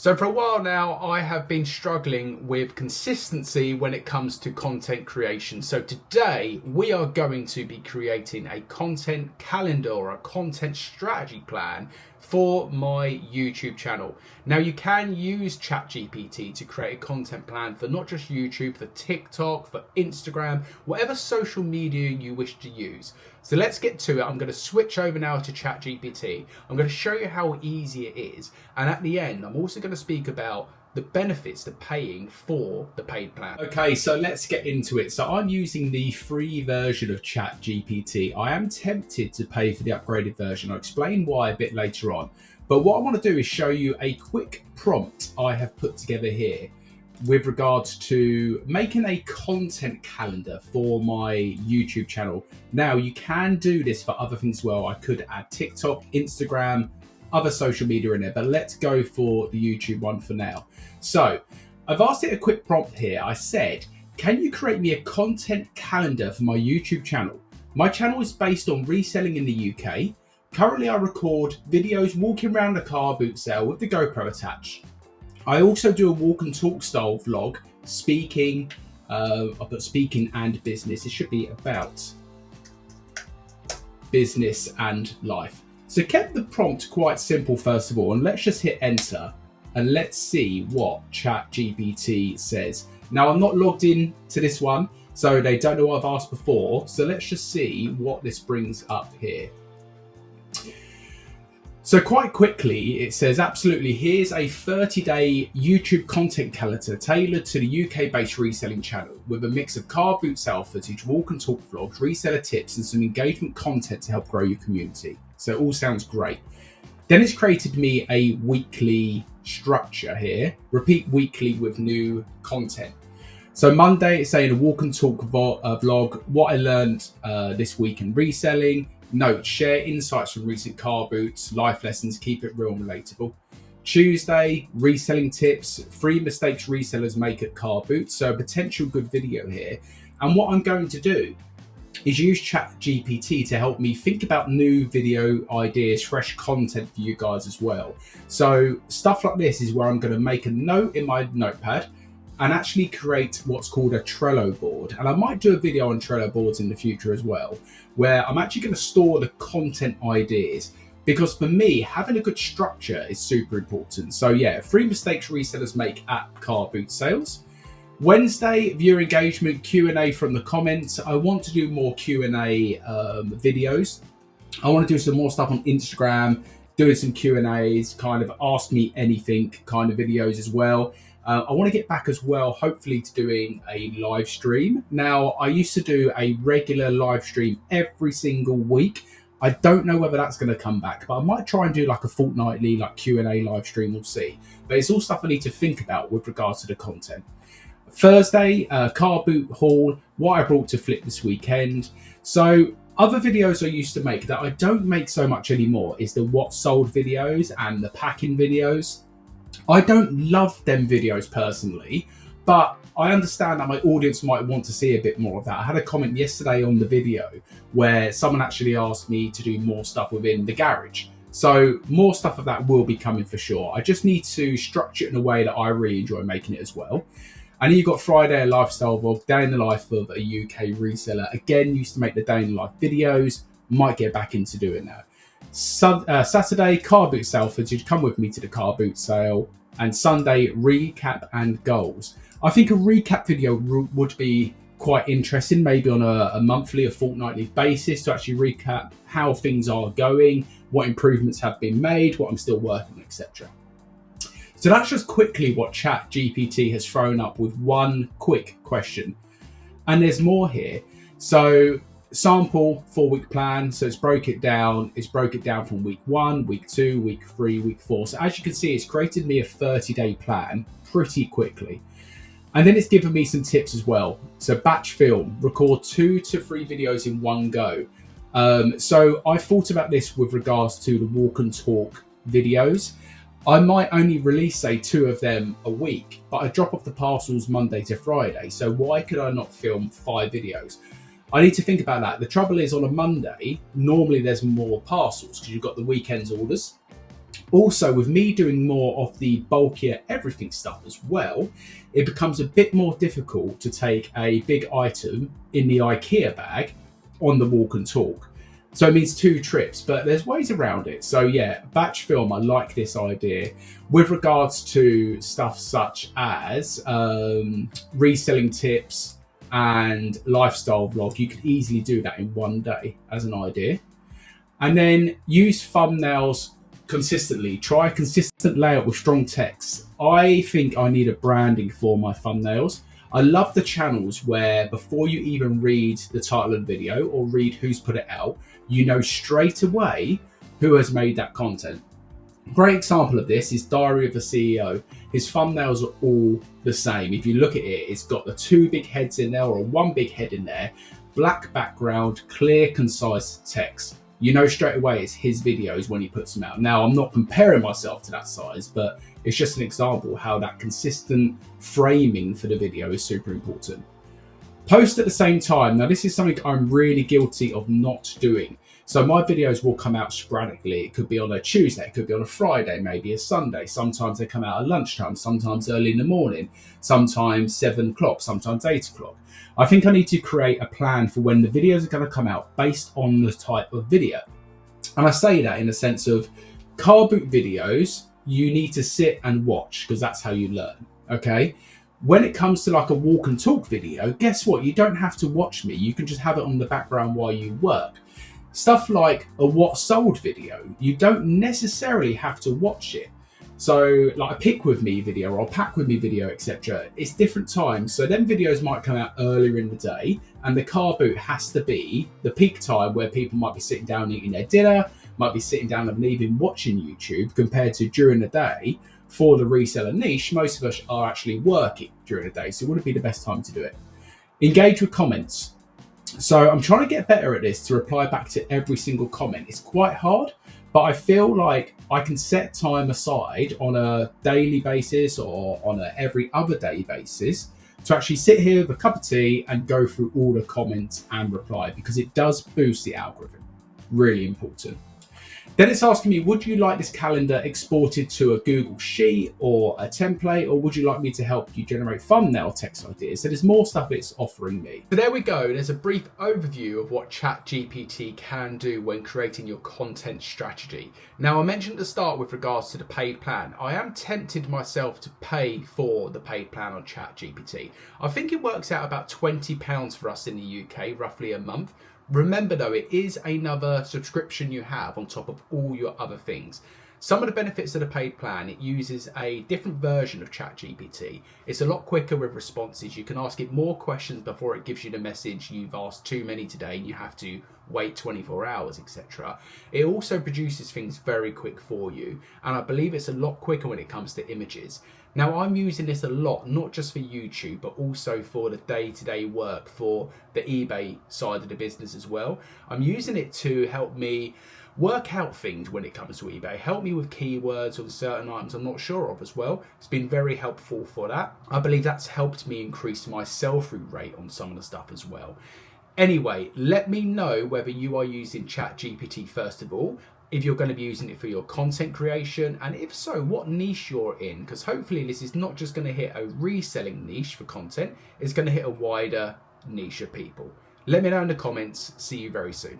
So for a while now, I have been struggling with consistency when it comes to content creation. So today we are going to be creating a content calendar or a content strategy plan for my YouTube channel. Now you can use ChatGPT to create a content plan for not just YouTube, for TikTok, for Instagram, whatever social media you wish to use. So let's get to it. I'm going to switch over now to ChatGPT. I'm going to show you how easy it is. And at the end, I'm also going to speak about the benefits to paying for the paid plan. Okay, so let's get into it. So I'm using the free version of ChatGPT. I am tempted to pay for the upgraded version. I'll explain why a bit later on. But what I want to do is show you a quick prompt I have put together here with regards to making a content calendar for my YouTube channel. Now, you can do this for other things as well. I could add TikTok, Instagram, other social media in there, but let's go for the YouTube one for now. So I've asked it a quick prompt here. I said, can you create me a content calendar for my YouTube channel? My channel is based on reselling in the UK. Currently, I record videos walking around a car boot sale with the GoPro attached. I also do a walk and talk style vlog, speaking, I put speaking and business. It should be about business and life. So kept the prompt quite simple first of all, and let's just hit enter and let's see what ChatGPT says. Now I'm not logged in to this one, so they don't know what I've asked before. So let's just see what this brings up here. So quite quickly, it says, absolutely, here's a 30-day YouTube content calendar tailored to the UK-based reselling channel with a mix of car boot sale footage, walk and talk vlogs, reseller tips, and some engagement content to help grow your community. So it all sounds great. Then it's created me a weekly structure here, repeat weekly with new content. So Monday, it's saying a walk and talk vlog, what I learned this week in reselling. Note, share insights from recent car boots, life lessons, keep it real and relatable. Tuesday, reselling tips, 3 mistakes resellers make at car boots. So a potential good video here. And what I'm going to do is use ChatGPT to help me think about new video ideas, fresh content for you guys as well. So stuff like this is where I'm going to make a note in my notepad and actually create what's called a Trello board. And I might do a video on Trello boards in the future as well, where I'm actually going to store the content ideas, because for me, having a good structure is super important. So yeah, 3 mistakes resellers make at car boot sales. Wednesday, viewer engagement, Q&A from the comments. I want to do more Q&A videos. I want to do some more stuff on Instagram, doing some Q&As, kind of ask me anything kind of videos as well. I want to get back as well, hopefully, to doing a live stream. Now, I used to do a regular live stream every single week. I don't know whether that's going to come back, but I might try and do like a fortnightly like Q&A live stream, we'll see. But it's all stuff I need to think about with regards to the content. Thursday, car boot haul, what I brought to flip this weekend. So other videos I used to make that I don't make so much anymore is the what sold videos and the packing videos. I don't love them videos personally, but I understand that my audience might want to see a bit more of that. I had a comment yesterday on the video where someone actually asked me to do more stuff within the garage. So more stuff of that will be coming for sure. I just need to structure it in a way that I really enjoy making it as well. And then you've got Friday, a lifestyle vlog, day in the life of a UK reseller. Again, used to make the day in the life videos, might get back into doing that. Saturday, car boot sale footage, come with me to the car boot sale. And Sunday, recap and goals. I think a recap video would be quite interesting, maybe on a monthly or fortnightly basis, to actually recap how things are going, what improvements have been made, what I'm still working on, etc. So that's just quickly what ChatGPT has thrown up with one quick question. And there's more here. So sample 4-week plan. So it's broke it down from week 1, week 2, week 3, week 4. So as you can see, it's created me a 30-day plan pretty quickly. And then it's given me some tips as well. So batch film, record 2 to 3 videos in one go. So I thought about this with regards to the walk and talk videos. I might only release, say, 2 of them a week, but I drop off the parcels Monday to Friday. So why could I not film 5 videos? I need to think about that. The trouble is, on a Monday, normally there's more parcels because you've got the weekend's orders. Also, with me doing more of the bulkier everything stuff as well, it becomes a bit more difficult to take a big item in the IKEA bag on the walk and talk. So it means 2 trips, but there's ways around it. So yeah, batch film, I like this idea. With regards to stuff such as reselling tips and lifestyle vlog, you could easily do that in one day as an idea. And then use thumbnails consistently. Try a consistent layout with strong text. I think I need a branding for my thumbnails. I love the channels where before you even read the title of the video or read who's put it out, you know straight away who has made that content. Great example of this is Diary of a CEO. His thumbnails are all the same. If you look at it, it's got the 2 big heads in there or 1 big head in there, black background, clear, concise text. You know straight away it's his videos when he puts them out. Now, I'm not comparing myself to that size, but it's just an example how that consistent framing for the video is super important. Post at the same time. Now, this is something I'm really guilty of not doing. So my videos will come out sporadically. It could be on a Tuesday, it could be on a Friday, maybe a Sunday. Sometimes they come out at lunchtime, sometimes early in the morning, sometimes 7 o'clock, sometimes 8 o'clock. I think I need to create a plan for when the videos are going to come out based on the type of video. And I say that in the sense of car boot videos, you need to sit and watch because that's how you learn, okay? When it comes to like a walk and talk video, guess what? You don't have to watch me. You can just have it on the background while you work. Stuff like a what sold video, you don't necessarily have to watch it. So like a pick with me video or a pack with me video, etc. It's different times. So them videos might come out earlier in the day and the car boot has to be the peak time where people might be sitting down eating their dinner, might be sitting down and even watching YouTube compared to during the day. For the reseller niche, most of us are actually working during the day. So it wouldn't be the best time to do it. Engage with comments. So I'm trying to get better at this to reply back to every single comment. It's quite hard, but I feel like I can set time aside on a daily basis or on a every other day basis to actually sit here with a cup of tea and go through all the comments and reply because it does boost the algorithm. Really important. Then it's asking me, would you like this calendar exported to a Google Sheet or a template, or would you like me to help you generate thumbnail text ideas? So there's more stuff it's offering me. So there we go. There's a brief overview of what ChatGPT can do when creating your content strategy. Now, I mentioned at the start with regards to the paid plan, I am tempted myself to pay for the paid plan on ChatGPT. I think it works out about £20 for us in the UK, roughly a month. Remember though, it is another subscription you have on top of all your other things. Some of the benefits of the paid plan, it uses a different version of ChatGPT. It's a lot quicker with responses. You can ask it more questions before it gives you the message you've asked too many today and you have to wait 24 hours, etc. It also produces things very quick for you. And I believe it's a lot quicker when it comes to images. Now, I'm using this a lot, not just for YouTube, but also for the day-to-day work for the eBay side of the business as well. I'm using it to help me work out things when it comes to eBay, help me with keywords or certain items I'm not sure of as well. It's been very helpful for that. I believe that's helped me increase my sell-through rate on some of the stuff as well. Anyway, let me know whether you are using ChatGPT first of all, if you're going to be using it for your content creation, and if so, what niche you're in, because hopefully this is not just going to hit a reselling niche for content, it's going to hit a wider niche of people. Let me know in the comments. See you very soon.